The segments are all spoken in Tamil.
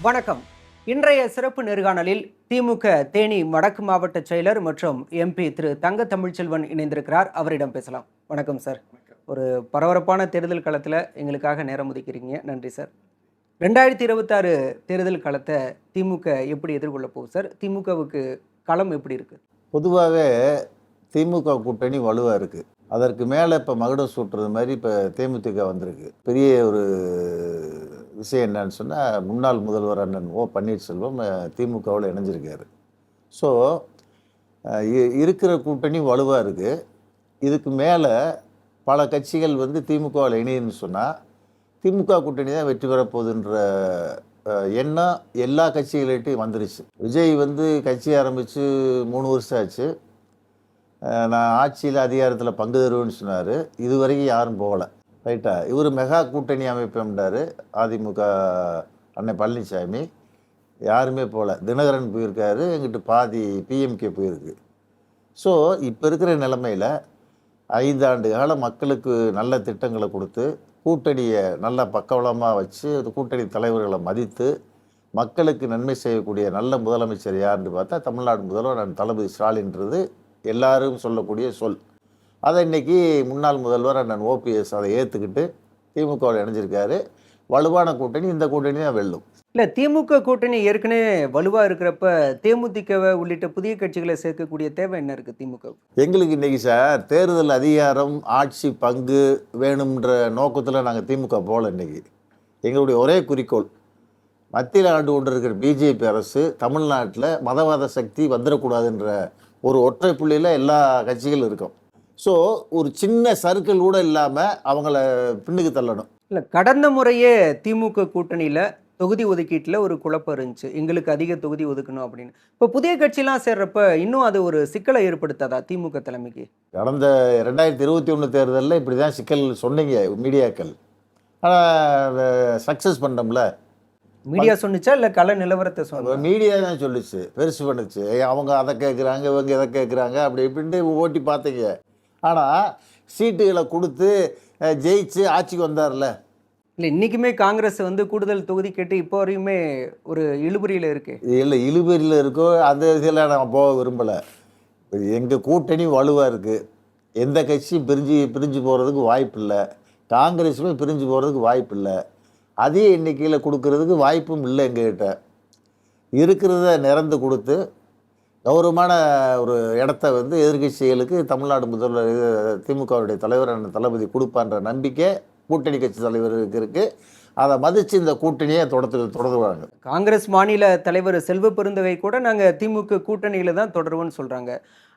வணக்கம். இன்றைய சிறப்பு நேர்காணலில் திமுக தேனி வடக்கு மாவட்ட செயலர் மற்றும் எம்பி திரு தங்க தமிழ்ச்செல்வன் இணைந்திருக்கிறார். அவரிடம் பேசலாம். வணக்கம் சார். ஒரு பரபரப்பான தேர்தல் களத்தில் எங்களுக்காக நேரம் ஒதுக்கிறீங்க. நன்றி சார். 2026 தேர்தல் களத்தை திமுக எப்படி எதிர்கொள்ள போகுது சார்? திமுகவுக்கு களம் எப்படி இருக்கு? பொதுவாகவே திமுக கூட்டணி வலுவாக இருக்குது. அதற்கு மேலே இப்போ மகுடம் சூட்டுறது மாதிரி இப்போ தேமுதிக வந்திருக்கு. பெரிய ஒரு விஷயம் என்னன்னு சொன்னால், முன்னாள் முதல்வர் அண்ணன் ஓ பன்னீர்செல்வம் திமுகவில் இணைஞ்சிருக்காரு. ஸோ இருக்கிற கூட்டணி வலுவாக இருக்குது. இதுக்கு மேலே பல கட்சிகள் திமுகவில் இணையுன்னு சொன்னால் திமுக கூட்டணி தான் வெற்றி பெறப்போகுதுன்ற எண்ணம் எல்லா கட்சிகள்கிட்டையும் வந்துருச்சு. விஜய் கட்சி ஆரம்பித்து 3 வருஷம் ஆச்சு. நான் ஆட்சியில் அதிகாரத்தில் பங்கு தருவேன்னு சொன்னார். இது வரைக்கும் யாரும் போகலை. ரைட்டா? இவர் மெகா கூட்டணி அமைப்பேன்றார். அதிமுக அண்ணன் பழனிசாமி யாருமே போகல. தினகரன் போயிருக்காரு, எங்கிட்ட பாதி பிஎம்கே போயிருக்கு. ஸோ இப்போ இருக்கிற நிலைமையில் 5 ஆண்டு காலம் மக்களுக்கு நல்ல திட்டங்களை கொடுத்து கூட்டணியை நல்லா பக்கவளமாக வச்சு கூட்டணி தலைவர்களை மதித்து மக்களுக்கு நன்மை செய்யக்கூடிய நல்ல முதலமைச்சர் யாருன்னு பார்த்தா தமிழ்நாடு முதல்வர் தளபதி ஸ்டாலின்றது எல்லாரும் சொல்லக்கூடிய சொல். அதை இன்றைக்கி முன்னாள் முதல்வர் அண்ணன் ஓபிஎஸ் அதை ஏற்றுக்கிட்டு திமுகவில் இணைஞ்சிருக்காரு. வலுவான கூட்டணி இந்த கூட்டணி தான் வெல்லும். இல்லை, திமுக கூட்டணி ஏற்கனவே வலுவாக இருக்கிறப்ப தேமுதிகவை உள்ளிட்ட புதிய கட்சிகளை சேர்க்கக்கூடிய தேவை என்ன இருக்குது திமுக? எங்களுக்கு இன்றைக்கி சார் தேர்தல் அதிகாரம் ஆட்சி பங்கு வேணுன்ற நோக்கத்தில் நாங்கள் திமுக போகல. இன்றைக்கி எங்களுடைய ஒரே குறிக்கோள், மத்தியில் ஆண்டு கொண்டு இருக்கிற பிஜேபி அரசு தமிழ்நாட்டில் மதவாத சக்தி வந்துடக்கூடாதுன்ற ஒரு ஒற்றை புள்ளியில் எல்லா கட்சிகளும் இருக்கும். ஸோ ஒரு சின்ன சர்க்கிள் கூட இல்லாமல் அவங்கள பின்னுக்கு தள்ளணும். இல்லை, கடந்த முறையே திமுக கூட்டணியில் தொகுதி ஒதுக்கீட்டில் ஒரு குழப்பம் இருந்துச்சு. எங்களுக்கு அதிக தொகுதி ஒதுக்கணும் அப்படின்னு. இப்போ புதிய கட்சிலாம் சேர்றப்ப இன்னும் அது ஒரு சிக்கலை ஏற்படுத்தாதா திமுக தலைமைக்கு? கடந்த 2021 தேர்தலில் இப்படி தான் சிக்கல் சொன்னீங்க மீடியாக்கள். ஆனால் சக்ஸஸ் பண்ணோம்ல. மீடியா சொன்னிச்சா இல்லை கள நிலவரத்தை சொன்ன? மீடியா தான் சொல்லிச்சு, பெருசு பண்ணுச்சு. அவங்க அதை கேட்குறாங்க, இவங்க இதை கேட்குறாங்க, அப்படி இப்படின்ட்டு ஓட்டி பார்த்தீங்க. ஆனால் சீட்டுகளை கொடுத்து ஜெயிச்சு ஆட்சிக்கு வந்தார்ல. இல்லை, இன்றைக்குமே காங்கிரஸ் கூடுதல் தொகுதி கேட்டு இப்போ வரையுமே ஒரு இழுபறியில் இருக்கு. இல்லை, இழுபறியில் இருக்கோ அந்த இதில் நான் போக விரும்பலை. எங்கள் கூட்டணி வலுவாக இருக்குது. எந்த கட்சியும் பிரிஞ்சு போகிறதுக்கு வாய்ப்பு இல்லை. காங்கிரஸுமே பிரிஞ்சு போகிறதுக்கு வாய்ப்பு இல்லை. அதே எண்ணிக்கையில் கொடுக்கறதுக்கு வாய்ப்பும் இல்லை. எங்ககிட்ட இருக்கிறத நிறந்து கொடுத்து கௌரவமான ஒரு இடத்த எதிர்கட்சிகளுக்கு தமிழ்நாடு முதல்வர் திமுகவுடைய தலைவர் தளபதி கொடுப்பான்ற நம்பிக்கை கூட்டணி கட்சி தலைவருக்கு இருக்குது. அதை மதித்து இந்த கூட்டணியை தொடருவாங்க. காங்கிரஸ் மாநில தலைவர் செல்வ பெருந்தகை கூட நாங்கள் திமுக கூட்டணியில் தான் தொடருவோன்னு சொல்கிறாங்க.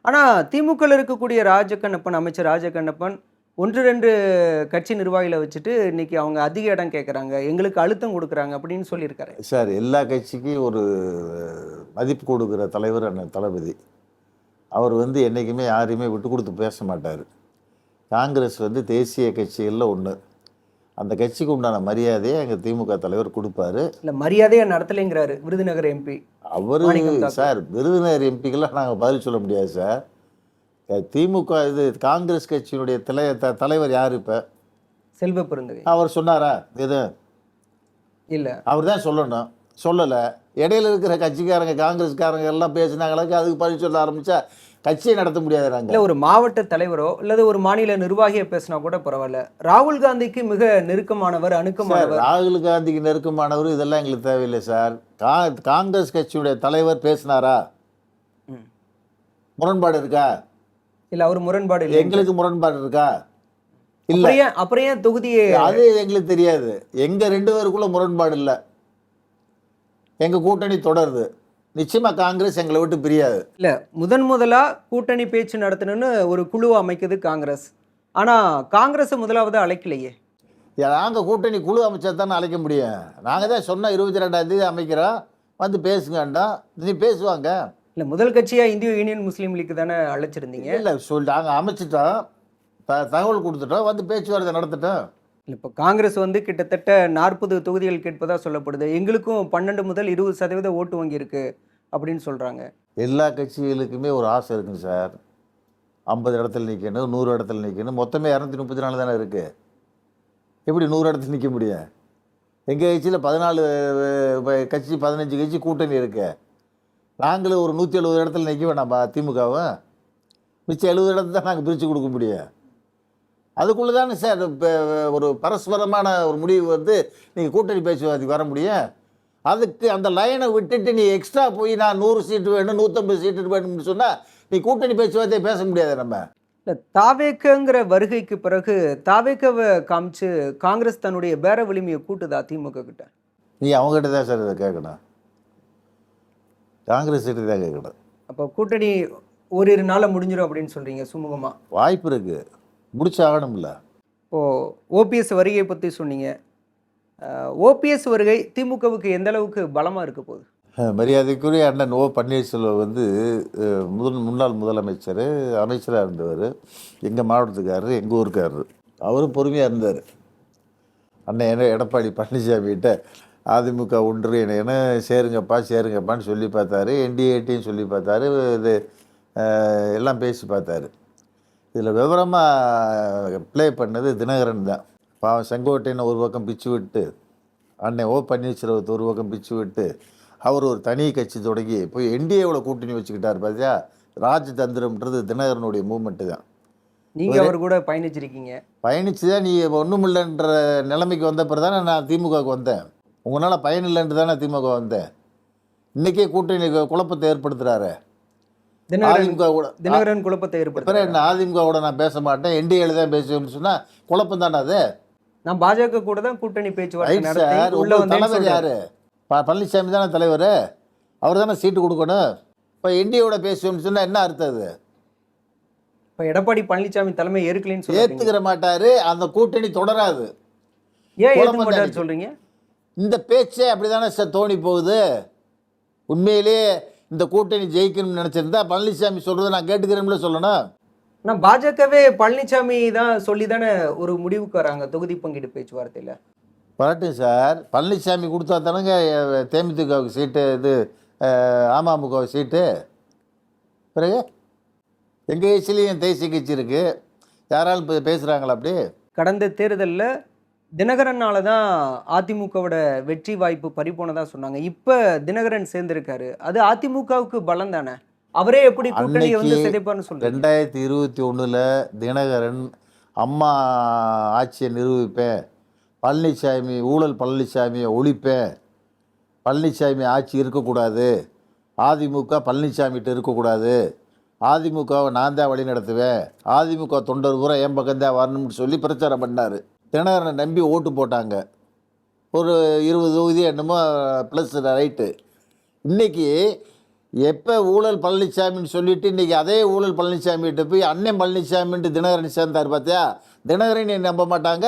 ஆனால் திமுகவில் இருக்கக்கூடிய ராஜகண்ணப்பன், அமைச்சர் ராஜகண்ணப்பன் 1-2 கட்சி நிர்வாகிகளை வச்சுட்டு இன்னைக்கு அவங்க அதிக இடம் கேட்குறாங்க, எங்களுக்கு அழுத்தம் கொடுக்குறாங்க அப்படின்னு சொல்லியிருக்காரு. சார், எல்லா கட்சிக்கும் ஒரு மதிப்பு கொடுக்குற தலைவர் அண்ணன் தளபதி. அவர் என்றைக்குமே யாரையுமே விட்டு கொடுத்து பேச மாட்டார். காங்கிரஸ் தேசிய கட்சிகளில் ஒன்று. அந்த கட்சிக்கு உண்டான மரியாதையை எங்கள் திமுக தலைவர் கொடுப்பாரு. இல்லை, மரியாதையை நடத்தலைங்கிறாரு விருதுநகர் எம்பி. அவர் சார், விருதுநகர் எம்பிக்கெல்லாம் நாங்கள் பதில் சொல்ல முடியாது சார். திமுக காங்கிரஸ் கட்சியினுடைய தலைவர் யார்? இப்போ செல்வ பெருந்தகை. அவர் சொன்னாரா? எது இல்லை, அவர் தான் சொல்லணும். சொல்லலை. இடையில இருக்கிற கட்சிக்காரங்க காங்கிரஸ்காரங்க எல்லாம் பேசினாங்களுக்கு அதுக்கு பதில் சொல்ல ஆரம்பித்தா கட்சியை நடத்த முடியாது. நாங்கள் இல்லை, ஒரு மாவட்ட தலைவரோ அல்லது ஒரு மாநில நிர்வாகியை பேசினா கூட பரவாயில்ல. ராகுல் காந்திக்கு மிக நெருக்கமானவர், அணுக்கமானவர். ராகுல் காந்திக்கு நெருக்கமானவர் இதெல்லாம் எங்களுக்கு தேவையில்லை சார். காங்கிரஸ் கட்சியுடைய தலைவர் பேசினாரா? முரண்பாடு இருக்கா? இல்லை, அவர் முரண்பாடு இல்லை. எங்களுக்கு முரண்பாடு இருக்கா? இல்லை. அப்புறம் ஏன் தொகுதியே? அது எங்களுக்கு தெரியாது. எங்கள் 2 பேருக்குள்ள முரண்பாடு இல்லை. எங்கள் கூட்டணி தொடருது. நிச்சயமாக காங்கிரஸ் எங்களை விட்டு பிரியாது. இல்லை, முதலாக கூட்டணி பேச்சு நடத்தணும்னு ஒரு குழுவை அமைக்குது காங்கிரஸ். ஆனால் காங்கிரஸை முதலாவது அழைக்கலையே. நாங்கள் கூட்டணி குழு அமைச்சா தானே அழைக்க முடியும். நாங்கள் தான் சொன்னால் 22ஆம் தேதி அமைக்கிறோம், பேசுங்கண்டா. நீ பேசுவாங்க. இல்லை, முதல் கட்சியாக இந்திய யூனியன் முஸ்லீம் லீக் தானே அழைச்சிருந்தீங்க. இல்லை, நாங்கள் அமைச்சிட்டோம், தகவல் கொடுத்துட்டோம், பேச்சுவார்த்தை நடத்திட்டோம். இல்லை, இப்போ காங்கிரஸ் கிட்டத்தட்ட 40 தொகுதிகள் கேட்பதாக சொல்லப்படுது. எங்களுக்கும் 12 முதல் 20% ஓட்டு வங்கி இருக்கு அப்படின்னு சொல்கிறாங்க. எல்லா கட்சிகளுக்குமே ஒரு ஆசை இருக்குங்க சார். 50 இடத்துல நிற்கணும், 100 இடத்துல நிற்கணும். மொத்தமே 234 தானே இருக்குது. எப்படி 100 இடத்துல நிற்க முடியும்? எங்கள் கட்சியில் 14 கட்சி 15 கட்சி கூட்டணி இருக்கு. நாங்களும் ஒரு 170 இடத்துல நிற்க வேணாம்பா திமுகவும். மிச்சம் 70 இடத்துல தான் நாங்கள் பிரித்து கொடுக்க முடியும். அதுக்குள்ளே தானே சார் இப்போ ஒரு பரஸ்பரமான ஒரு முடிவு வந்து நீங்கள் கூட்டணி பேச்சுவார்த்தைக்கு வர முடியும். அதுக்கு அந்த லைனை விட்டுட்டு நீ எக்ஸ்ட்ரா போய் நான் 100 சீட்டு வேணும் 150 சீட்டு வேணும்னு சொன்னால் நீ கூட்டணி பேச்சுவார்த்தையை பேச முடியாது. நம்ம இல்லை, தாவேக்கங்கிற வருகைக்கு பிறகு தாவேக்கவை காமிச்சு காங்கிரஸ் தன்னுடைய பேர வலிமையை கூட்டுதா திமுக கிட்ட? நீ அவங்ககிட்ட தான் சார் இதை கேட்கணும். காங்கிரஸ் கிட்ட தான் கேட்கணும். அப்போ கூட்டணி ஓரிரு நாளில் முடிஞ்சிடும் அப்படின்னு சொல்றீங்க சுமூகமா? வாய்ப்பு இருக்குது, முடிச்சு ஆகணும்ல. இப்போது ஓபிஎஸ் வருகையை பற்றி சொன்னீங்க. ஓபிஎஸ் வருகை திமுகவுக்கு எந்த அளவுக்கு பலமாக இருக்க போகுது? மரியாதைக்குரிய அண்ணன் ஓ பன்னீர்செல்வம் வந்து முன்னாள் முதலமைச்சர், அமைச்சராக இருந்தவர், எங்கள் மாவட்டத்துக்காரர், எங்கள் ஊருக்காரர். அவரும் பொறுமையாக இருந்தார். அண்ணன் என்ன எடப்பாடி பழனிசாமிகிட்ட அதிமுக ஒன்று என்ன சேருங்கப்பான்னு சொல்லி பார்த்தாரு. என்டிஏடின்னு சொல்லி பார்த்தாரு. இது எல்லாம் பேசி பார்த்தாரு. இதில் விவரமாக ப்ளே பண்ணது தினகரன் தான். பாவம் செங்கோட்டையனை ஒரு பக்கம் பிச்சு விட்டு, அண்ணன் ஓ பன்னீர்செல்வத்தை ஒரு பக்கம் பிச்சு விட்டு, அவர் ஒரு தனி கட்சி தொடங்கி போய் என்டிஏவில் கூட்டணி வச்சுக்கிட்டார். பார்த்தியா, ராஜதந்திரம்ன்றது தினகரனுடைய மூமெண்ட்டு தான். நீங்கள் அவர் கூட பயணிச்சிருக்கீங்க. பயணிச்சு தான் நீ ஒன்றும் இல்லைன்ற நிலைமைக்கு வந்த பிறகு தானே நான் திமுகவுக்கு வந்தேன். உங்களால் பயன் இல்லைன்ட்டு தானே திமுக வந்தேன். இன்றைக்கே கூட்டணி குழப்பத்தை ஏற்படுத்துகிறாரு. தினகரன் குழப்பத்தை ஏற்படுத்துறாரு. என்ன அதிமுகவோட நான் பேச மாட்டேன், என்டிஏல தான் பேசுவேன்னு சொன்னால் குழப்பம் தானே அது. நான் பாஜக கூட தான் கூட்டணி பேச்சுவார்த்தை நடத்தி உள்ள தலைவர் வந்தேன்னு யாரு? பழனிசாமி தானே தலைவர், அவர் தானே சீட்டு கொடுக்கணும். இப்போ என்டிஏவோட பேசுவோம்னு சொன்னால் என்ன அர்த்தம் அது? இப்போ எடப்பாடி பழனிசாமி தலைமை ஏற்கலன்னு சொல்லி ஏற்றுக்கிற மாட்டாரு, அந்த கூட்டணி தொடராது. ஏன் ஏற்க மாட்டாரு சொல்றீங்க? இந்த பேச்சே அப்படிதானே சார் தோணி போகுது. உண்மையிலேயே இந்த கூட்டணி ஜெயிக்கணும்னு நினச்சிருந்தா பழனிசாமி சொல்கிறத நான் கேட்டுக்கிறேன்ல சொல்லணும். ஆனால் பாஜகவே பழனிசாமி தான் சொல்லி தானே ஒரு முடிவுக்கு வராங்க தொகுதி பங்கீடு பேச்சுவார்த்தையில். வரட்டும் சார், பழனிசாமி கொடுத்தா தானங்க தேமுதிகவுக்கு சீட்டு, இது அமமுக சீட்டு. பிறகு எங்கள் கட்சியிலையும் தேசிய கட்சி இருக்குது, யாராலும் இப்போ பேசுகிறாங்களா? அப்படி கடந்த தேர்தலில் தினகரனால தான் அதிமுகவோட வெற்றி வாய்ப்பு பறிபோனதாக சொன்னாங்க. இப்போ தினகரன் சேர்ந்திருக்காரு, அது அதிமுகவுக்கு பலம் தானே? அவரே எப்படி கூட்டணியை வந்து சிதைப்பார்னு சொல்றாரு. 2021 தினகரன் அம்மா ஆட்சியை நிரூபிப்பேன், பழனிசாமி ஊழல் பழனிசாமியை ஒழிப்பேன், பழனிசாமி ஆட்சி இருக்கக்கூடாது, அதிமுக பழனிசாமிகிட்ட இருக்கக்கூடாது, அதிமுகவை நான் தான் வழி நடத்துவேன், அதிமுக தொண்டர் பூரா என் பக்கம்தான் வரணும்னு சொல்லி பிரச்சாரம் பண்ணார். தினகரனை நம்பி ஓட்டு போட்டாங்க. ஒரு 20 தொகுதி என்னமோ ப்ளஸ் ரைட்டு. இன்றைக்கி எப்போ ஊழல் பழனிசாமின்னு சொல்லிவிட்டு இன்றைக்கி அதே ஊழல் பழனிசாமிகிட்ட போய் அண்ணன் பழனிசாமின்ட்டு தினகரன் சேர்ந்தார். பார்த்தியா, தினகரனை நம்ப மாட்டாங்க,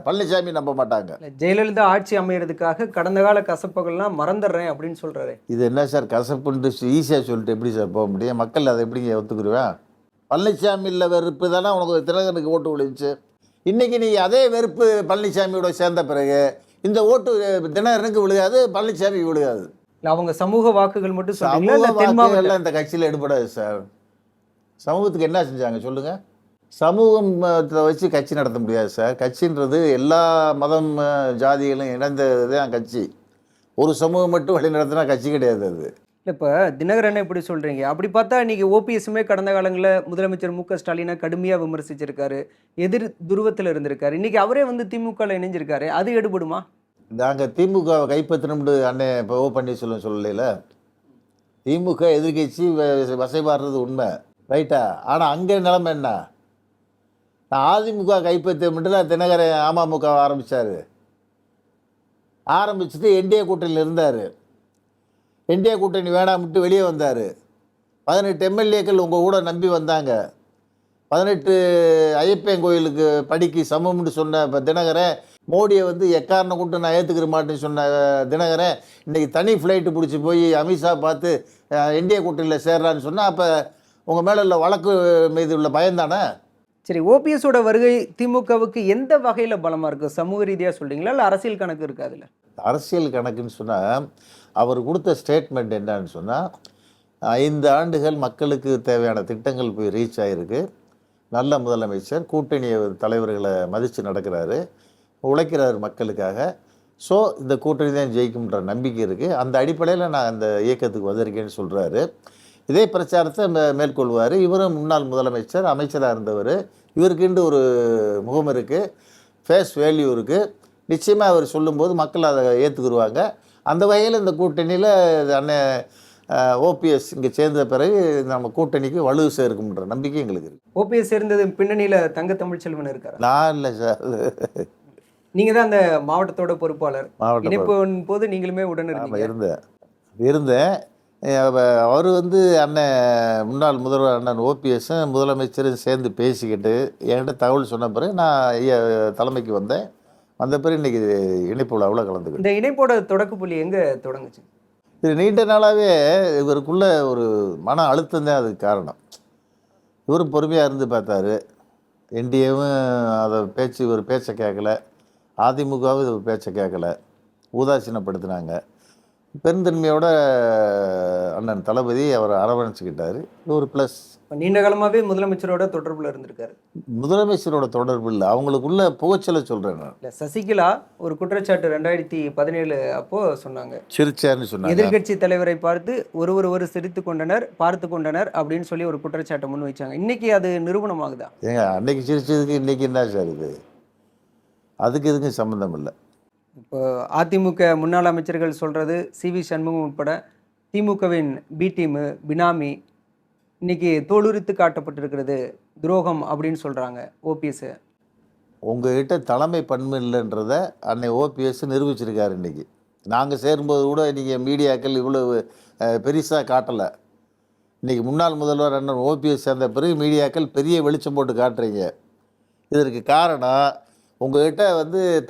பழனிசாமி நம்ப மாட்டாங்க. ஜெயலலிதா ஆட்சி அமைகிறதுக்காக கடந்த கால கசப்புகள்லாம் மறந்துடுறேன் அப்படின்னு சொல்கிறாரு. இது என்ன சார் கசப்புன்ட்டு ஈஸியாக சொல்லிட்டு எப்படி சார் போக முடியும்? மக்கள் அதை எப்படிங்க ஒத்துக்குருவேன்? பழனிசாமி இல்லை வெறுப்பு தானே உனக்கு தினகரனுக்கு ஓட்டு விழுந்துச்சு. இன்றைக்கி நீ அதே வெறுப்பு பழனிசாமியோட சேர்ந்த பிறகு இந்த ஓட்டு தினகரனுக்கு விழுகாது, பழனிசாமி விழுகாது. அவங்க சமூக வாக்குகள் மட்டும் சமூக வாக்குகள்லாம் இந்த கட்சியில் எடுபடாது சார். சமூகத்துக்கு என்ன செஞ்சாங்க சொல்லுங்கள்? சமூகத்தை வச்சு கட்சி நடத்த முடியாது சார். கட்சின்றது எல்லா மதம் ஜாதிகளும் இணைந்தது தான் கட்சி. ஒரு சமூகம் மட்டும் வழி நடத்தினா கட்சி கிடையாது அது. இல்லை, இப்போ தினகரனை எப்படி சொல்கிறீங்க? அப்படி பார்த்தா இன்றைக்கி ஓபிஎஸ்ஸுமே கடந்த காலங்களில் முதலமைச்சர் மு க ஸ்டாலினை கடுமையாக விமர்சிச்சிருக்காரு, எதிர் துருவத்தில் இருந்திருக்காரு. இன்றைக்கி அவரே வந்து திமுகவில் இணைஞ்சிருக்காரு, அது எடுபடுமா? நாங்கள் திமுகவை கைப்பற்றணும்னு அண்ணன் இப்போ ஓ பன்னீர்செல்வம் சொல்லல. திமுக எதிர்கட்சி வசைபாடுறது உண்மை, ரைட்டா? ஆனால் அங்கே நிலைமை என்ன? நான் அதிமுக கைப்பற்ற மட்டும் தினகரன் அமமுக ஆரம்பித்தார். ஆரம்பிச்சுட்டு என்டிஏ கூட்டணியில் இருந்தார். என்டிஏ கூட்டணி வேணாம்ட்டு வெளியே வந்தார். 18 எம்எல்ஏக்கள் உங்கள் கூட நம்பி வந்தாங்க. 18 ஐயப்பன் கோயிலுக்கு படிக்கு சமம்னு சொன்ன இப்போ தினகரன், மோடியை வந்து எக்காரணம் கொண்டு நான் ஏற்றுக்கிற மாட்டேன்னு சொன்ன தினகரன் இன்றைக்கி தனி ஃப்ளைட்டு பிடிச்சி போய் அமித்ஷா பார்த்து என்டிஏ கூட்டணியில் சேர்றான்னு சொன்னால் அப்போ உங்கள் மேலே உள்ள வழக்கு மீது உள்ள பயந்தானே? சரி, ஓபிஎஸோட வருகை திமுகவுக்கு எந்த வகையில் பலமாக இருக்குது? சமூக ரீதியாக சொல்கிறீங்களா, இல்லை அரசியல் கணக்கு இருக்குது அதில்? அரசியல் கணக்குன்னு சொன்னால் அவர் கொடுத்த ஸ்டேட்மெண்ட் என்னன்னு சொன்னால் 5 ஆண்டுகள் மக்களுக்கு தேவையான திட்டங்கள் போய் ரீச் ஆகிருக்கு, நல்ல முதலமைச்சர், கூட்டணி தலைவர்களை மதித்து நடக்கிறாரு, உழைக்கிறார் மக்களுக்காக, ஸோ இந்த கூட்டணி தான் ஜெயிக்கும்ன்ற நம்பிக்கை இருக்குது. அந்த அடிப்படையில் நான் அந்த இயக்கத்துக்கு வந்திருக்கேன்னு சொல்கிறாரு. இதே பிரச்சாரத்தை மேற்கொள்வார். இவரும் முன்னாள் முதலமைச்சர், அமைச்சராக இருந்தவர். இவருக்குண்டு ஒரு முகம் இருக்குது, ஃபேஸ் வேல்யூ இருக்குது. நிச்சயமாக அவர் சொல்லும்போது மக்கள் அதை ஏற்றுக்குருவாங்க. அந்த வகையில் இந்த கூட்டணியில் அண்ணன் ஓபிஎஸ் இங்கே சேர்ந்த பிறகு நம்ம கூட்டணிக்கு வலு சேர்க்கும்ன்ற நம்பிக்கை எங்களுக்கு இருக்குது. ஓபிஎஸ் சேர்ந்தது பின்னணியில் தங்க தமிழ்ச்செல்வன் இருக்காரு. நான் இல்லை சார், நீங்கள் தான் அந்த மாவட்டத்தோட பொறுப்பாளர். மாவட்ட இணைப்பின் போது நீங்களுமே உடன் இருந்தீங்க. இருந்தேன். அவர் அண்ணன் முன்னாள் முதல்வர் அண்ணன் ஓபிஎஸும் முதலமைச்சரும் சேர்ந்து பேசிக்கிட்டு என்கிட்ட தகவல் சொன்ன பிறகு நான் தலைமைக்கு வந்தேன். வந்த பிறகு இன்றைக்கி இணைப்பு விழாவில் கலந்துக்கிட்டேன். இந்த இணைப்போட தொடக்க புள்ளி எங்கே தொடங்குச்சு? இது நீண்ட நாளாகவே இவருக்குள்ள ஒரு மன அழுத்தம் தான் அதுக்கு காரணம். இவரும் பொறுமையாக இருந்து பார்த்தாரு. என்டிஏவும் அதை இவர் பேச்சை கேட்கல, அதிமுகவும் இது பேச்சை கேட்கல, உதாசீனப்படுத்தினாங்க. பெருந்தன்மையோட அண்ணன் தளபதி அவரை அரவணைச்சிக்கிட்டார். இது ஒரு ப்ளஸ். நீண்ட காலமாகவே முதலமைச்சரோட தொடர்பில் இருந்திருக்காரு. முதலமைச்சரோட தொடர்பு இல்லை, அவங்களுக்குள்ள புகைச்சலை சொல்கிறேன் நான். இல்லை, சசிகலா ஒரு குற்றச்சாட்டு 2017 அப்போ சொன்னாங்க, சிரிச்சார்னு சொன்னாங்க. எதிர்கட்சி தலைவரை பார்த்து ஒரு சிரித்து கொண்டனர், பார்த்து கொண்டனர் அப்படின்னு சொல்லி ஒரு குற்றச்சாட்டை முன் வச்சாங்க. இன்னைக்கு அது நிரூபணமாகுதா? ஏங்க, அன்னைக்கு சிரிச்சதுக்கு இன்னைக்கு என்ன சார் இது? அதுக்கு இதுக்கும் சம்மந்தம் இல்லை. இப்போ அதிமுக முன்னாள் அமைச்சர்கள் சொல்கிறது, சிவி சண்முகம் உட்பட திமுகவின் பி டீமு பினாமி இன்னைக்கு தோலுரித்து காட்டப்பட்டிருக்கிறது துரோகம் அப்படின்னு சொல்கிறாங்க ஓபிஎஸ். உங்ககிட்ட தலைமை பண்பு இல்லைன்றதை அன்னை ஓபிஎஸ் நிரூபிச்சிருக்காரு. இன்றைக்கி நாங்கள் சேரும்போது கூட நீங்கள் மீடியாக்கள் இவ்வளவு பெருசாக காட்டலை. இன்றைக்கி முன்னாள் முதல்வர் அண்ணன் ஓபிஎஸ் சேர்ந்த பிறகு மீடியாக்கள் பெரிய வெளிச்சம் போட்டு காட்டுறீங்க. இதற்கு காரணம் உங்கள்கிட்ட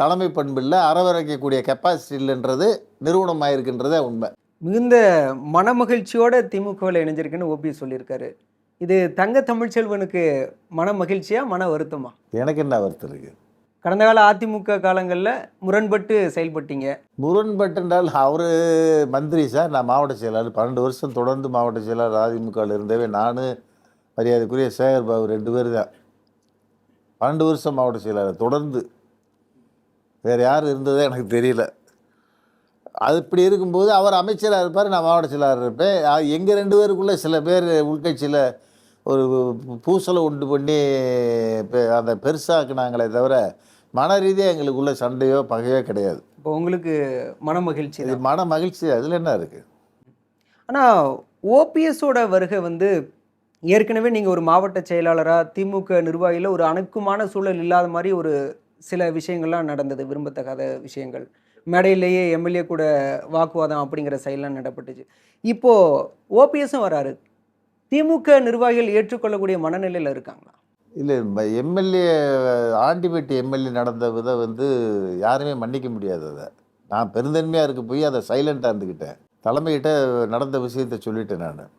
தலைமை பண்பு இல்லை, அறவரைக்கக்கூடிய கெப்பாசிட்டி இல்லைன்றது நிறுவனமாயிருக்குன்றதே உண்மை. மிகுந்த மனமகிழ்ச்சியோட திமுகவில் இணைஞ்சிருக்குன்னு ஓபிஎஸ் சொல்லியிருக்காரு. இது தங்க தமிழ்ச்செல்வனுக்கு மன மகிழ்ச்சியா மன வருத்தமா? எனக்கு என்ன வருத்தம் இருக்குது? கடந்த கால அதிமுக காலங்களில் முரண்பட்டு செயல்பட்டீங்க. முரண்பட்டுன்றால் அவர் மந்திரி சார், நான் மாவட்ட செயலாளர். 12 வருஷம் தொடர்ந்து மாவட்ட செயலாளர் அதிமுகவில் இருந்தவே நான் மரியாதைக்குரிய சேகர் பாபு 2 பேர் தான் 12 வருஷம் மாவட்ட செயலாளர் தொடர்ந்து. வேறு யார் இருந்ததே எனக்கு தெரியல. அது இப்படி இருக்கும்போது அவர் அமைச்சராக இருப்பார், நான் மாவட்ட செயலாளர் இருப்பேன். எங்கள் 2 பேருக்குள்ளே சில பேர் உள்கட்சியில் ஒரு பூசலை உண்டு பண்ணி அந்த பெருசாக்குனாங்களே தவிர மன ரீதியாக எங்களுக்குள்ள சண்டையோ பகையோ கிடையாது. இப்போ உங்களுக்கு மன மகிழ்ச்சி? இது மன மகிழ்ச்சி, அதில் என்ன இருக்குது? ஆனால் ஓபிஎஸோட வருகை ஏற்கனவே நீங்கள் ஒரு மாவட்ட செயலாளராக திமுக நிர்வாகியில் ஒரு அணுக்கமான சூழல் இல்லாத மாதிரி ஒரு சில விஷயங்கள்லாம் நடந்தது, விரும்பத்தகாத விஷயங்கள். மேடையிலேயே எம்எல்ஏ கூட வாக்குவாதம் அப்படிங்கிற செயலாம் நடப்பட்டுச்சு. இப்போது ஓபிஎஸும் வராரு, திமுக நிர்வாகிகள் ஏற்றுக்கொள்ளக்கூடிய மனநிலையில் இருக்காங்களா? இல்லை, எம்எல்ஏ ஆண்டிபேட்டி எம்எல்ஏ நடந்த விதம் யாருமே மன்னிக்க முடியாது. அதை நான் பெருந்தன்மையாக இருக்க போய் அதை சைலண்ட்டாக இருந்துக்கிட்டேன். தலைமையிட்ட நடந்த விஷயத்தை சொல்லிட்டேன். நான்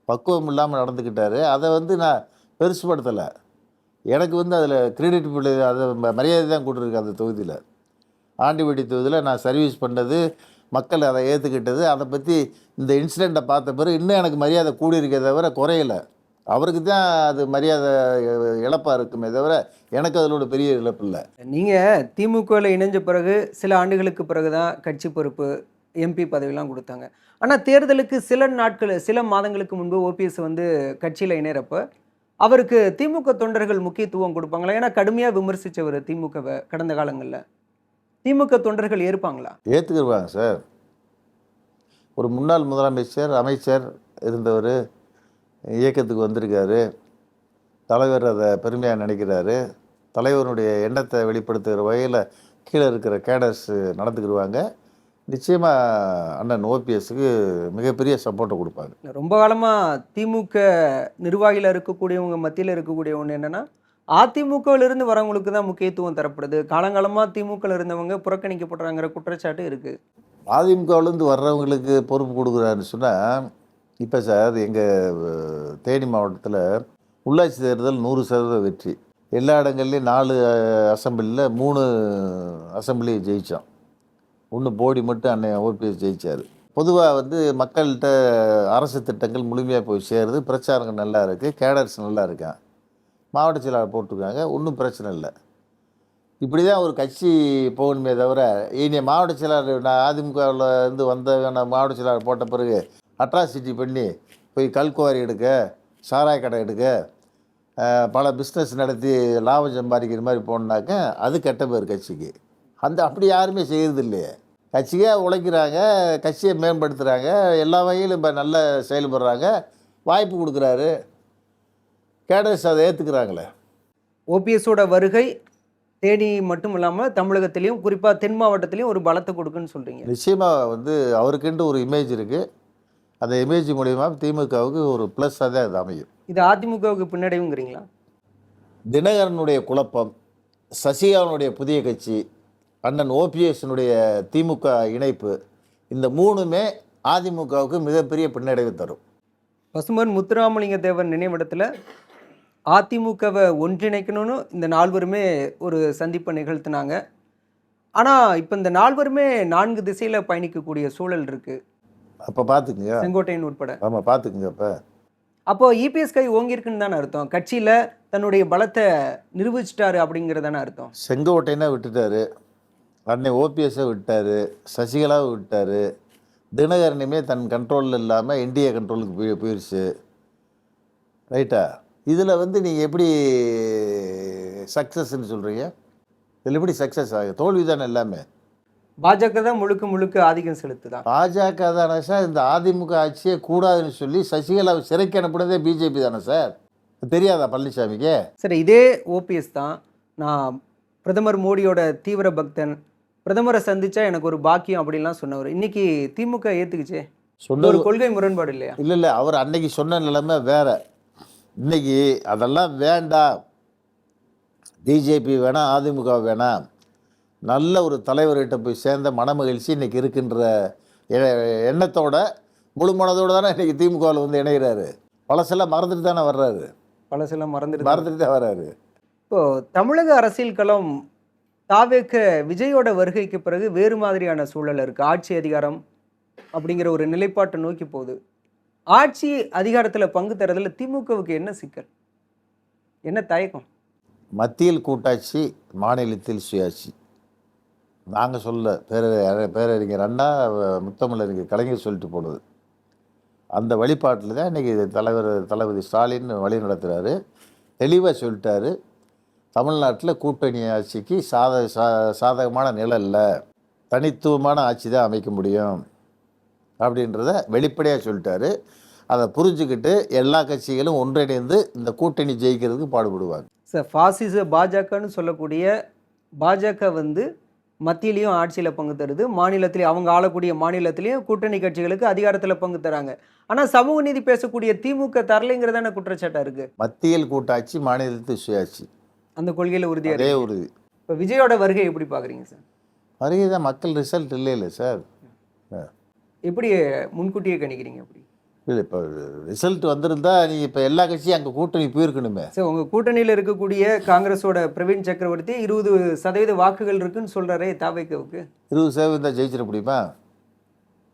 பக்குவம் இல்லாமல் நடந்துக்கிட்டாரு. அதை நான் பெருசுப்படுத்தலை. எனக்கு அதில் கிரெடிட் அதை மரியாதை தான் கொடுத்துருக்கு. அந்த தொகுதியில், ஆண்டிபேட்டி தொகுதியில் நான் சர்வீஸ் பண்ணது, மக்கள் அதை ஏற்றுக்கிட்டது, அதை பற்றி இந்த இன்சிடெண்ட்டை பார்த்த பிறகு இன்னும் எனக்கு மரியாதை கூடியிருக்கே தவிர குறையலை. அவருக்கு தான் அது மரியாதை இழப்பாக இருக்குமே தவிர எனக்கு அதிலோட பெரிய இழப்பு இல்லை. நீங்கள் திமுகவில் இணைஞ்ச பிறகு சில ஆண்டுகளுக்கு பிறகு தான் கட்சி பொறுப்பு, எம்பி பதவியெல்லாம் கொடுத்தாங்க. ஆனால் தேர்தலுக்கு சில மாதங்களுக்கு முன்பு ஓபிஎஸ் கட்சியில் இணைகிறப்ப அவருக்கு திமுக தொண்டர்கள் முக்கியத்துவம் கொடுப்பாங்களா? ஏன்னா கடுமையாக விமர்சித்தவர் திமுகவை கடந்த காலங்களில். திமுக தொண்டர்கள் ஏற்பாங்களா? ஏற்றுக்குருவாங்க சார். ஒரு முன்னாள் முதலமைச்சர், அமைச்சர் இருந்தவர் இயக்கத்துக்கு வந்திருக்காரு. தலைவர் அதை பெருமையாக நினைக்கிறாரு. தலைவருடைய எண்ணத்தை வெளிப்படுத்துகிற வகையில் கீழே இருக்கிற கேடர்ஸ் நடந்துக்கிடுவாங்க. நிச்சயமாக அண்ணன் ஓபிஎஸ்க்கு மிகப்பெரிய சப்போர்ட்டை கொடுப்பாங்க. ரொம்ப காலமாக திமுக நிர்வாகியில் இருக்கக்கூடியவங்க மத்தியில் இருக்கக்கூடிய ஒன்று என்னென்னா, அதிமுகவிலிருந்து வரவங்களுக்கு தான் முக்கியத்துவம் தரப்படுது, காலங்காலமாக திமுகவில் இருந்தவங்க புறக்கணிக்கப்படுறாங்கிற குற்றச்சாட்டு இருக்குது. அதிமுகவிலேருந்து வர்றவங்களுக்கு பொறுப்பு கொடுக்குறாருன்னு சொன்னால், இப்போ சார் எங்கள் தேனி மாவட்டத்தில் உள்ளாட்சி தேர்தல் 100% வெற்றி. எல்லா இடங்கள்லையும் 4 அசம்பிளியில் 3 அசம்பிளி ஜெயித்தோம். 1 போடி மட்டும் அண்ணன் ஓபிஎஸ் ஜெயித்தார். பொதுவாக மக்கள்கிட்ட அரசு திட்டங்கள் முழுமையாக போய் சேருது, பிரச்சாரங்கள் நல்லா இருக்குது, கேடர்ஸ் நல்லா இருக்கான், மாவட்ட செயலாளர் போட்டிருக்காங்க, ஒன்றும் பிரச்சனை இல்லை. இப்படி தான் ஒரு கட்சி போகணுமே தவிர, இனி மாவட்ட செயலாளர் நான் அதிமுகவில் இருந்து வந்த மாவட்ட செயலாளர் போட்ட பிறகு அட்ராசிட்டி பண்ணி போய் கல்குவாரி எடுக்க, சாராய கடை எடுக்க, பல பிஸ்னஸ் நடத்தி லாபம் சம்பாதிக்கிற மாதிரி போனாக்க அது கெட்ட பேர் கட்சிக்கு. அப்படி யாருமே செய்கிறது இல்லையே. கட்சியாக உழைக்கிறாங்க, கட்சியை மேம்படுத்துகிறாங்க, எல்லா வகையிலும் இப்போ நல்லா செயல்படுறாங்க, வாய்ப்பு கொடுக்குறாரு, கேடர்ஸ் அதை ஏற்றுக்கிறாங்களே. ஓபிஎஸோட வருகை தேனி மட்டும் இல்லாமல் தமிழகத்திலையும் குறிப்பாக தென் மாவட்டத்திலையும் ஒரு பலத்தை கொடுக்குன்னு சொல்கிறீங்க. நிச்சயமாக அவருக்குன்ட்டு ஒரு இமேஜ் இருக்குது. அந்த இமேஜ் மூலிமா திமுகவுக்கு ஒரு ப்ளஸ்ஸாக தான் அது அமையும். இது அதிமுகவுக்கு பின்னடைவுங்கிறீங்களா? தினகரனுடைய குழப்பம், சசிகலாவுடைய புதிய கட்சி, அண்ணன் ஓபிஎஸ்னுடைய திமுக இணைப்பு, இந்த மூணுமே அதிமுகவுக்கு மிகப்பெரிய பின்னடைவு தரும். பசும்பொன் முத்துராமலிங்க தேவர் நினைவிடத்தில் அதிமுகவை ஒன்றிணைக்கணும்னு இந்த நால்வருமே ஒரு சந்திப்பை நிகழ்த்தினாங்க. ஆனால் இப்போ இந்த நால்வருமே 4 திசையில் பயணிக்கக்கூடிய சூழல் இருக்குது. அப்போ பார்த்துக்குங்க, செங்கோட்டையன் உட்பட. ஆமாம் பார்த்துக்குங்க. அப்போ இபிஎஸ் கை ஓங்கியிருக்குன்னு தானே அர்த்தம். கட்சியில் தன்னுடைய பலத்தை நிரூபிச்சிட்டாரு அப்படிங்கிறதானே அர்த்தம். செங்கோட்டையனை விட்டுட்டாரு, அன்னை ஓபிஎஸ்ஸை விட்டார், சசிகலாவை விட்டார், தினகரனுமே தன் கண்ட்ரோலில் இல்லாமல் என்டிஏ கண்ட்ரோலுக்கு போயிடுச்சு. ரைட்டா? இதில் நீங்கள் எப்படி சக்ஸஸ்ன்னு சொல்கிறீங்க? இதில் எப்படி சக்ஸஸ் ஆகுது? தோல்வி தானே எல்லாமே. பாஜக தான் முழுக்க முழுக்க ஆதிக்கம் செலுத்துதான். பாஜக தானே சார் இந்த அதிமுக ஆட்சியே கூடாதுன்னு சொல்லி சசிகலாவை சிறைக்கு அனுப்புனதே பிஜேபி தானே சார். தெரியாதா பழனிசாமிக்கு? சரி, இதே ஓபிஎஸ் தான் நான் பிரதமர் மோடியோட தீவிர பக்தன், பிரதமரை சந்திச்சா எனக்கு ஒரு பாக்கியம் அப்படின்லாம் சொன்னவர். இன்னைக்கு திமுக ஏற்றுக்குச்சே. சொன்ன ஒரு கொள்கை முரண்பாடு இல்லையா? இல்லை, அவர் அன்னைக்கு சொன்ன நிலைமை வேற. இன்னைக்கு அதெல்லாம் வேண்டாம், பிஜேபி வேணாம், அதிமுக வேணாம், நல்ல ஒரு தலைவர்கிட்ட போய் சேர்ந்த மனமகிழ்ச்சி இன்றைக்கி இருக்கின்ற எண்ணத்தோட முழு மனதோடு தானே இன்றைக்கி திமுகவில் இணைகிறாரு. பழசெல்லாம் மறந்துட்டு தானே வர்றாரு. பழசெல்லாம் மறந்துட்டு தான் வர்றாரு. இப்போது தமிழக அரசியல் களம் தாவேக்க விஜயோட வருகைக்கு பிறகு வேறு மாதிரியான சூழல் இருக்குது. ஆட்சி அதிகாரம் அப்படிங்கிற ஒரு நிலைப்பாட்டை நோக்கி போகுது. ஆட்சி அதிகாரத்தில் பங்கு தரதில் திமுகவுக்கு என்ன சிக்கல், என்ன தயக்கம்? மத்தியில் கூட்டாட்சி, மாநிலத்தில் சுயாட்சி. நாங்கள் சொல்ல பேரறிஞர் அண்ணா, முத்தமிழறிஞர் கலைஞர் சொல்லிட்டு போனது. அந்த வழிபாட்டில் தான் இன்றைக்கி தளபதி ஸ்டாலின் வழி நடத்துகிறாரு. தெளிவாக சொல்லிட்டாரு, தமிழ்நாட்டில் கூட்டணி ஆட்சிக்கு சாதகமான நிழல்ல, தனித்துவமான ஆட்சி தான் அமைக்க முடியும் அப்படின்றத வெளிப்படையாக சொல்லிட்டாரு. அதை புரிஞ்சுக்கிட்டு எல்லா கட்சிகளும் ஒன்றிணைந்து இந்த கூட்டணி ஜெயிக்கிறதுக்கு பாடுபடுவாங்க. சார், ஃபாசிச பாஜகன்னு சொல்லக்கூடிய பாஜக மத்தியிலையும் ஆட்சியில் பங்கு தருது, மாநிலத்திலையும் அவங்க ஆளக்கூடிய மாநிலத்திலையும் கூட்டணி கட்சிகளுக்கு அதிகாரத்தில் பங்கு தராங்க. ஆனால் சமூக நீதி பேசக்கூடிய திமுக தரலைங்கிறதான குற்றச்சாட்டாக இருக்குது. மத்தியில் கூட்டாட்சி, மாநிலத்தில் சுயாட்சி, அந்த கொள்கையில் உறுதியாக உறுதி. இப்போ விஜயோட வருகை எப்படி பார்க்குறீங்க சார்? வருகை தான் மக்கள் ரிசல்ட் இல்லை சார். எப்படி முன்கூட்டியே கணிக்கிறீங்க? அப்படி இல்லை, இப்போ ரிசல்ட் வந்திருந்தா நீங்கள் இப்போ எல்லா கட்சியும் அங்கே கூட்டணி போயிருக்கணுமே. சார், உங்கள் கூட்டணியில் இருக்கக்கூடிய காங்கிரஸோட பிரவீன் சக்கரவர்த்தி 20% வாக்குகள் இருக்குன்னு சொல்கிறாரே தாவேக்கவுக்கு. 20% ஜெயிச்சிட முடியுமா?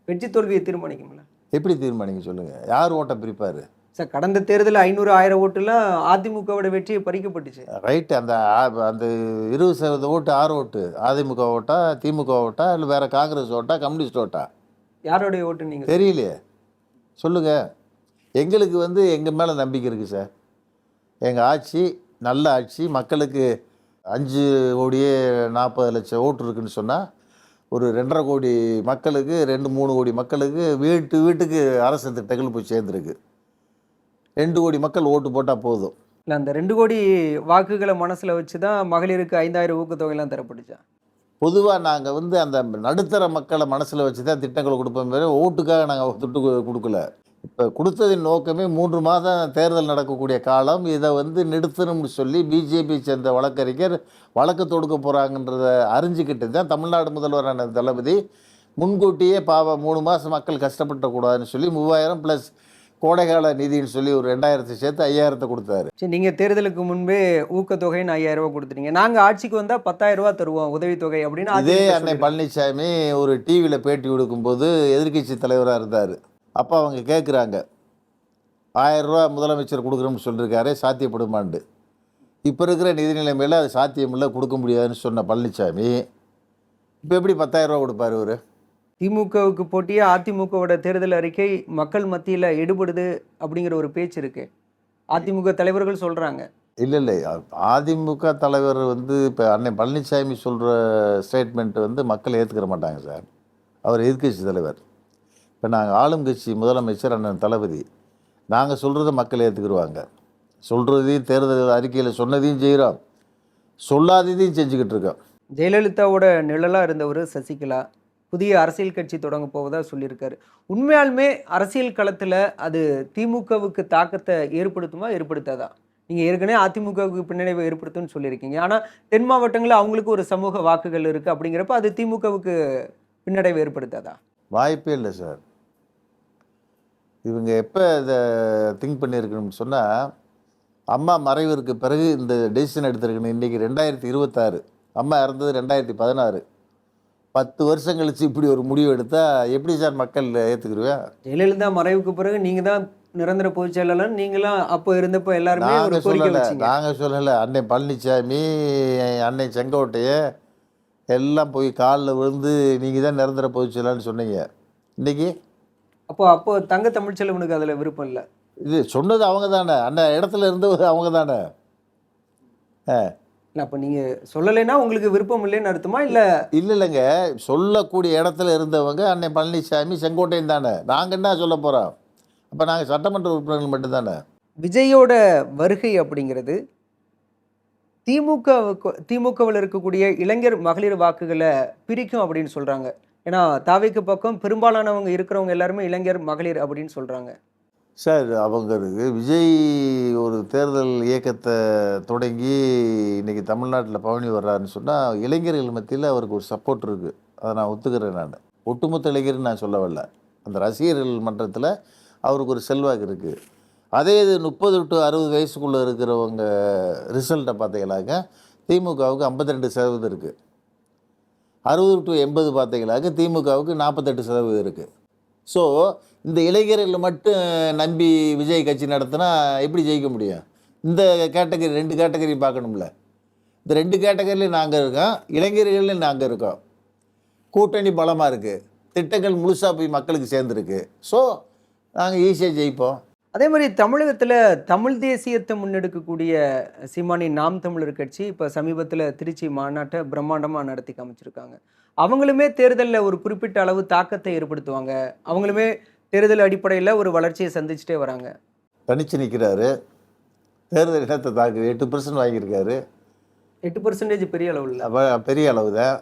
வெற்றி தோல்வியை தீர்மானிக்கும்ல. எப்படி தீர்மானிக்க சொல்லுங்கள்? யார் ஓட்டை பிரிப்பார் சார்? கடந்த தேர்தலில் 500-1000 ஓட்டுலாம் அதிமுகவோட வெற்றியை பறிக்கப்பட்டுச்சு. ரைட்டு. அந்த 20% ஓட்டு 6 ஓட்டு அதிமுக ஓட்டா, திமுக ஓட்டா, இல்லை வேறு காங்கிரஸ் ஓட்டா, கம்யூனிஸ்ட் ஓட்டா? யாரோடைய ஓட்டு நீங்கள் தெரியலையே, சொல்லுங்கள். எங்களுக்கு எங்கள் மேலே நம்பிக்கை இருக்குது சார். எங்கள் ஆட்சி நல்ல ஆட்சி, மக்களுக்கு 5,40,00,000 ஓட்டு இருக்குன்னு சொன்னால் ஒரு 2.5 கோடி மக்களுக்கு, 2-3 கோடி மக்களுக்கு வீட்டுக்கு அரசு திட்டங்கள் போய் சேர்ந்துருக்கு. 2 கோடி மக்கள் ஓட்டு போட்டால் போதும். இல்லை, அந்த 2 கோடி வாக்குகளை மனசில் வச்சு தான் மகளிருக்கு 5,000 ஊக்கத்தொகைலாம் தரப்பட்டுச்சா? பொதுவாக நாங்கள் அந்த நடுத்தர மக்களை மனசில் வச்சு தான் திட்டங்களை கொடுப்போம். பேர் ஓட்டுக்காக நாங்கள் துட்டு கொடுக்கல. இப்போ கொடுத்ததின் நோக்கமே 3 மாதம் தேர்தல் நடக்கக்கூடிய காலம், இதை நிறுத்தணும்னு சொல்லி பிஜேபி சேர்ந்த வழக்கறிஞர் வழக்கு தொடுக்க போகிறாங்கன்றத அறிஞ்சிக்கிட்டு தான் தமிழ்நாடு முதல்வரான தளபதி முன்கூட்டியே 3 மாதம் மக்கள் கஷ்டப்படக்கூடாதுன்னு சொல்லி 3000 ப்ளஸ் கோடைகால நிதின்னு சொல்லி ஒரு 2000 சேர்த்து 5000 கொடுத்தாரு. சரி, நீங்கள் தேர்தலுக்கு முன்பே ஊக்கத்தொகைன்னு 5000 ரூபா கொடுத்துட்டீங்க. நாங்கள் ஆட்சிக்கு வந்தால் 10000 ரூபா தருவோம் உதவித்தொகை அப்படின்னு. இதே அன்னை பழனிசாமி ஒரு டிவியில் பேட்டி கொடுக்கும்போது எதிர்கட்சி தலைவராக இருந்தார். அப்போ அவங்க கேட்குறாங்க, 1000 ரூபா முதலமைச்சர் கொடுக்குறோம்னு சொல்லியிருக்காரு, சாத்தியப்படுமாண்டு. இப்போ இருக்கிற நிதி நிலைமையில் அது சாத்தியமில்லை, கொடுக்க முடியாதுன்னு சொன்ன பழனிசாமி இப்போ எப்படி 10,000 ரூபா கொடுப்பாரு இவர்? திமுகவுக்கு போட்டியே அதிமுகவோட தேர்தல் அறிக்கை மக்கள் மத்தியில் எடுபடுது அப்படிங்கிற ஒரு பேச்சு இருக்கு. அதிமுக தலைவர்கள் சொல்றாங்க. இல்லை அதிமுக தலைவர் வந்து இப்போ அண்ணன் பழனிசாமி சொல்கிற ஸ்டேட்மெண்ட் வந்து மக்கள் ஏற்றுக்கிற மாட்டாங்க சார். அவர் எதிர்க்கட்சி தலைவர். இப்போ நாங்கள் ஆளும் கட்சி முதலமைச்சர் அண்ணன் தளபதி, நாங்கள் சொல்கிறத மக்கள் ஏற்றுக்கிடுவாங்க. சொல்கிறதையும் தேர்தல் அறிக்கையில் சொன்னதையும் செய்கிறோம், சொல்லாததையும் செஞ்சுக்கிட்டு இருக்கோம். ஜெயலலிதாவோட நிழலாக இருந்தவர் சசிகலா புதிய அரசியல் கட்சி தொடங்க போவதா சொல்லியிருக்காரு. உண்மையாலுமே அரசியல் களத்தில் அது திமுகவுக்கு தாக்கத்தை ஏற்படுத்துமா, ஏற்படுத்தாதா? நீங்கள் ஏற்கனவே அதிமுகவுக்கு பின்னடைவை ஏற்படுத்தும்னு சொல்லியிருக்கீங்க. ஆனால் தென் மாவட்டங்களில் அவங்களுக்கு ஒரு சமூக வாக்குகள் இருக்குது. அப்படிங்கிறப்ப அது திமுகவுக்கு பின்னடைவை ஏற்படுத்தாதா? வாய்ப்பே இல்லை சார். இவங்க எப்போ இதை திங்க் பண்ணியிருக்கணும்னு சொன்னால், அம்மா மறைவிற்கு பிறகு இந்த டெசிஷன் எடுத்திருக்கணும். இன்றைக்கி 2026, அம்மா இறந்தது 2016. 10 வருஷம் கழிச்சு இப்படி ஒரு முடிவு எடுத்தால் எப்படி சார் மக்கள் ஏற்றுக்குருவேன்? ஜெயலலிதா மறைவுக்கு பிறகு நீங்கள் தான் நிரந்தர பொதுச் செயலாளர், நீங்களாம் அப்போ இருந்தப்போ எல்லாருமே ஒரு கோரிக்கை வச்சீங்க. நாங்கள் சொல்லலை. அன்னை பழனிசாமி, அன்னை செங்கோட்டையை எல்லாம் போய் காலில் விழுந்து நீங்கள் தான் நிரந்தர பொதுச் செயலாளர்னு சொன்னீங்க. இன்றைக்கி அப்போ தங்க தமிழ்ச்செல்வனுக்கு அதில் விருப்பம் இல்லை. இது சொன்னது அவங்க தானே, அந்த இடத்துல இருந்தது அவங்க தானே. அப்போ நீங்கள் சொல்லலைன்னா உங்களுக்கு விருப்பம் இல்லைன்னு அர்த்தமா? இல்லைங்க, சொல்லக்கூடிய இடத்துல இருந்தவங்க அன்னை பழனிசாமி, செங்கோட்டையன் தானே. நாங்கள் என்ன சொல்ல போகிறோம்? அப்போ நாங்கள் சட்டமன்ற உறுப்பினர்கள் மட்டும்தானே. விஜயோட வருகை அப்படிங்கிறது திமுகவில் இருக்கக்கூடிய இளைஞர் மகளிர் வாக்குகளை பிரிக்கும் அப்படின்னு சொல்கிறாங்க. ஏன்னா தாவேக்கு பக்கம் பெரும்பாலானவங்க இருக்கிறவங்க எல்லாருமே இளைஞர் மகளிர் அப்படின்னு சொல்கிறாங்க. சார், அவங்களுக்கு விஜய் ஒரு தேர்தல் இயக்கத்தை தொடங்கி இன்றைக்கி தமிழ்நாட்டில் பவனி வர்றாருன்னு சொன்னால் இளைஞர்கள் மத்தியில் அவருக்கு ஒரு சப்போர்ட் இருக்குது. அதை நான் ஒத்துக்கிறேன். நான் ஒட்டுமொத்த இளைஞர்னு நான் சொல்ல வரல. அந்த ரசிகர்கள் மன்றத்தில் அவருக்கு ஒரு செல்வாக்கு இருக்குது. அதே இது 30 to 60 வயசுக்குள்ளே இருக்கிறவங்க ரிசல்ட்டை பார்த்தீங்களாக்க திமுகவுக்கு 52% இருக்குது. 60 to 80 பார்த்தீங்களாக்க திமுகவுக்கு 48% இருக்குது. ஸோ இந்த இளைஞர்கள் மட்டும் நம்பி விஜய் கட்சி நடத்தினா எப்படி ஜெயிக்க முடியும்? இந்த கேட்டகரி 2 கேட்டகரி பார்க்கணும்ல. இந்த 2 கேட்டகரிலையும் நாங்கள் இருக்கோம், இளைஞர்கள்லையும் நாங்கள் இருக்கோம். கூட்டணி பலமாக இருக்குது, திட்டங்கள் முழுசாக போய் மக்களுக்கு சேர்ந்துருக்கு. ஸோ நாங்கள் ஈஸியாக ஜெயிப்போம். அதே மாதிரி தமிழகத்தில் தமிழ் தேசியத்தை முன்னெடுக்கக்கூடிய சீமானி நாம் தமிழர் கட்சி இப்போ சமீபத்தில் திருச்சி மாநாட்டை பிரம்மாண்டமாக நடத்தி காமிச்சிருக்காங்க. அவங்களுமே தேர்தலில் ஒரு குறிப்பிட்ட அளவு தாக்கத்தை ஏற்படுத்துவாங்க. அவங்களுமே தேர்தல் அடிப்படையில் ஒரு வளர்ச்சியை சந்திச்சுட்டே வராங்க. தனிச்சு நிற்கிறாரு, தேர்தல் இடத்தை தாக்கு 8% வாங்கியிருக்காரு. 8% பெரிய அளவு இல்லை, பெரிய அளவு தான்.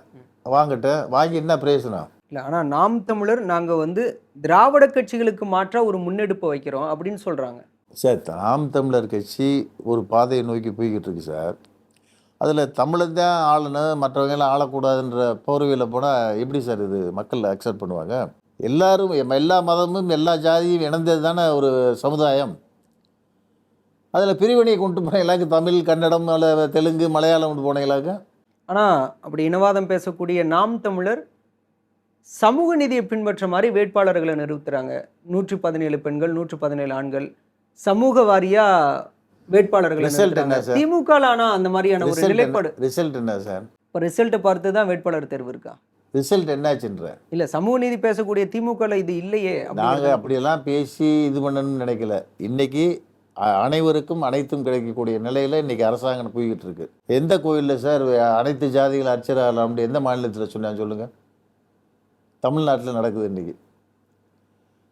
வாங்கி என்ன பிரயோஜனம் இல்லை. ஆனால் நாம் தமிழர் நாங்கள் திராவிட கட்சிகளுக்கு மாற்றாக ஒரு முன்னெடுப்பை வைக்கிறோம் அப்படின்னு சொல்கிறாங்க. சார், நாம் தமிழர் கட்சி ஒரு பாதையை நோக்கி போய்கிட்டு இருக்கு சார். அதில் தமிழன் தான் ஆளணும், மற்றவங்கெல்லாம் ஆளக்கூடாதுன்ற போர்வையில் போனால் எப்படி சார் இது மக்கள் அக்செப்ட் பண்ணுவாங்க? எல்லாரும், எல்லா மதமும் எல்லா ஜாதியும் இணைந்தது தானே ஒரு சமுதாயம். அதில் பிரிவினையை கொண்டு போனீங்களாக்க தமிழ், கன்னடம், தெலுங்கு, மலையாளம் கொண்டு போனீங்களாக்க. ஆனால் அப்படி இனவாதம் பேசக்கூடிய நாம் தமிழர் சமூக நீதியை பின்பற்ற மாதிரி வேட்பாளர்களை நிறுத்துறாங்க. 117 பெண்கள், 117 ஆண்கள், சமூக வாரியா வேட்பாளர்களை நிறுத்துறாங்க. திமுக அந்த மாதிரியான ஒரு நிலைப்பாடு. ரிசல்ட் என்ன சார்? இப்போ ரிசல்ட்டை பார்த்து தான் வேட்பாளர் தேர்வு இருக்கா? ரிசல்ட் என்னாச்சுன்ற இல்லை, சமூக நீதி பேசக்கூடிய திமுகவில் இது இல்லையே. நாங்கள் அப்படியெல்லாம் பேசி இது பண்ணணும்னு நினைக்கல. இன்னைக்கு அனைவருக்கும் அனைத்தும் கிடைக்கக்கூடிய நிலையில் இன்றைக்கி அரசாங்கம் போய்கிட்டு இருக்கு. எந்த கோயிலில் சார் அனைத்து ஜாதிகள் அர்ச்சராகலாம் எந்த மாநிலத்தில் சொன்னான்னு சொல்லுங்கள்? தமிழ்நாட்டில் நடக்குது. இன்றைக்கி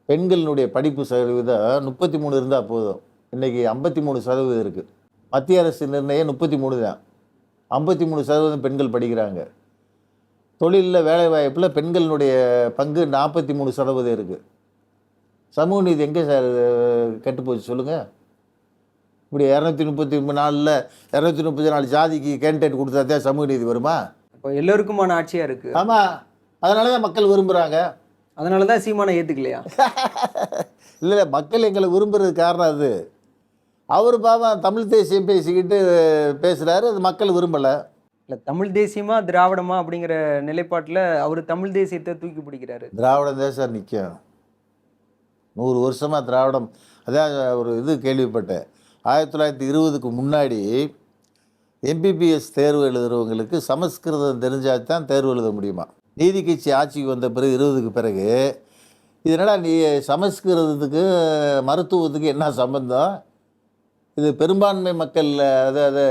பெண்களினுடைய படிப்பு சதவீதம் 33 இருந்தால் போதும். இன்றைக்கி 53% இருக்குது. மத்திய அரசு நிர்ணயம் 33 தான். 53% பெண்கள் படிக்கிறாங்க. தொழிலில் வேலைவாய்ப்பில் பெண்களினுடைய பங்கு 43% இருக்குது. சமூக நீதி எங்கே சார் கெட்டுப்போச்சு சொல்லுங்கள்? இப்படி 234 234 ஜாதிக்கு கேண்டிடேட் கொடுத்தா தான் சமூக நீதி வருமா? இப்போ எல்லோருக்குமான ஆட்சியாக இருக்குது. ஆமாம், அதனால தான் மக்கள் விரும்புகிறாங்க. அதனால தான் சீமானை ஏற்றுக்கலையா? இல்லை, மக்கள் எங்களை விரும்புறது காரணம் அது. அவர் பாவம் தமிழ் தேசியம் பேசிக்கிட்டு பேசுகிறாரு, அது மக்கள் விரும்பலை. இல்லை, தமிழ் தேசியமா திராவிடமா அப்படிங்கிற நிலைப்பாட்டில் அவர் தமிழ் தேசியத்தை தூக்கி பிடிக்கிறாரு. திராவிடம் தான் சார் நிற்கும். 100 வருஷமாக திராவிடம். அதான் ஒரு இது கேள்விப்பட்டேன். 1920க்கு முன்னாடி எம்பிபிஎஸ் தேர்வு எழுதுறவங்களுக்கு சமஸ்கிருதம் தெரிஞ்சால் தான் தேர்வு எழுத முடியுமா? நீதி கட்சி ஆட்சிக்கு வந்த பிறகு 20க்கு பிறகு இதனடா நீ சமஸ்கிருதத்துக்கு மருத்துவத்துக்கு என்ன சம்பந்தம்? இது பெரும்பான்மை மக்கள் அது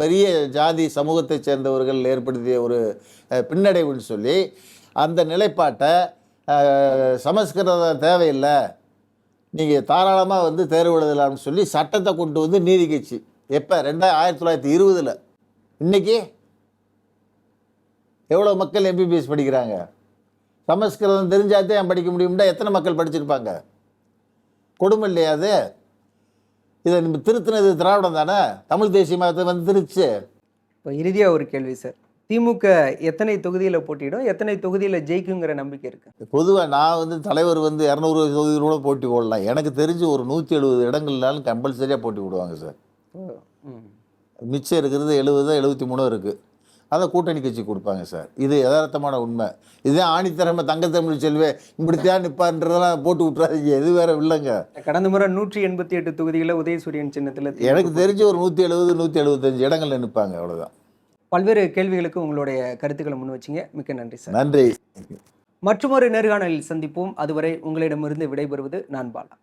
பெரிய ஜாதி சமூகத்தை சேர்ந்தவர்கள் ஏற்படுத்திய ஒரு பின்னடைவுன்னு சொல்லி அந்த நிலைப்பாட்டை சமஸ்கிருதம் தேவையில்லை, நீங்கள் தாராளமாக வந்து தேர்வு எழுதலாம்னு சொல்லி சட்டத்தை கொண்டு வந்து நீதி கட்சி எப்போ 1920 இன்னைக்கு எவ்வளோ மக்கள் எம்பிபிஎஸ் படிக்கிறாங்க? சமஸ்கிருதம் தெரிஞ்சாதே ஏன் படிக்க முடியும்னா எத்தனை மக்கள் படிச்சிருப்பாங்க? கொடுமை இல்லையா அது? இதை நம்ம திருத்தினது திராவிடம் தானே, தமிழ் தேசியமாக வந்து திருச்சு. இப்போ இறுதியாக ஒரு கேள்வி சார், திமுக எத்தனை தொகுதியில் போட்டியிடும், எத்தனை தொகுதியில் ஜெயிக்குங்கிற நம்பிக்கை இருக்கு? பொதுவாக நான் வந்து தலைவர் வந்து 200 தொகுதிகளோட போட்டி போடலாம். எனக்கு தெரிஞ்சு ஒரு 170 இடங்கள்னாலும் கம்பல்சரியாக போட்டி விடுவாங்க சார். மிச்சம் இருக்கிறது 70 73 இருக்குது. அதை கூட்டணி கட்சி கொடுப்பாங்க சார். இது யதார்த்தமான உண்மை. இதுதான் ஆணித்தரமை தங்கத்தமிழ் செல்வே இப்படித்தான் நிற்பான்றதெல்லாம் போட்டு விட்றாதீங்க, எது வேற இல்லைங்க. கடந்த முறை 188 தொகுதிகளில் உதயசூரியன் சின்னத்தில் எனக்கு தெரிஞ்சு ஒரு 170 175 இடங்கள்ல நிற்பாங்க, அவ்வளோதான். பல்வேறு கேள்விகளுக்கு உங்களுடைய கருத்துக்களை முன் வச்சிங்க. மிக்க நன்றி சார். நன்றி. மற்றொரு நேர்காணலில் சந்திப்போம். அதுவரை உங்களிடமிருந்து விடைபெறுவது நான் பாலா.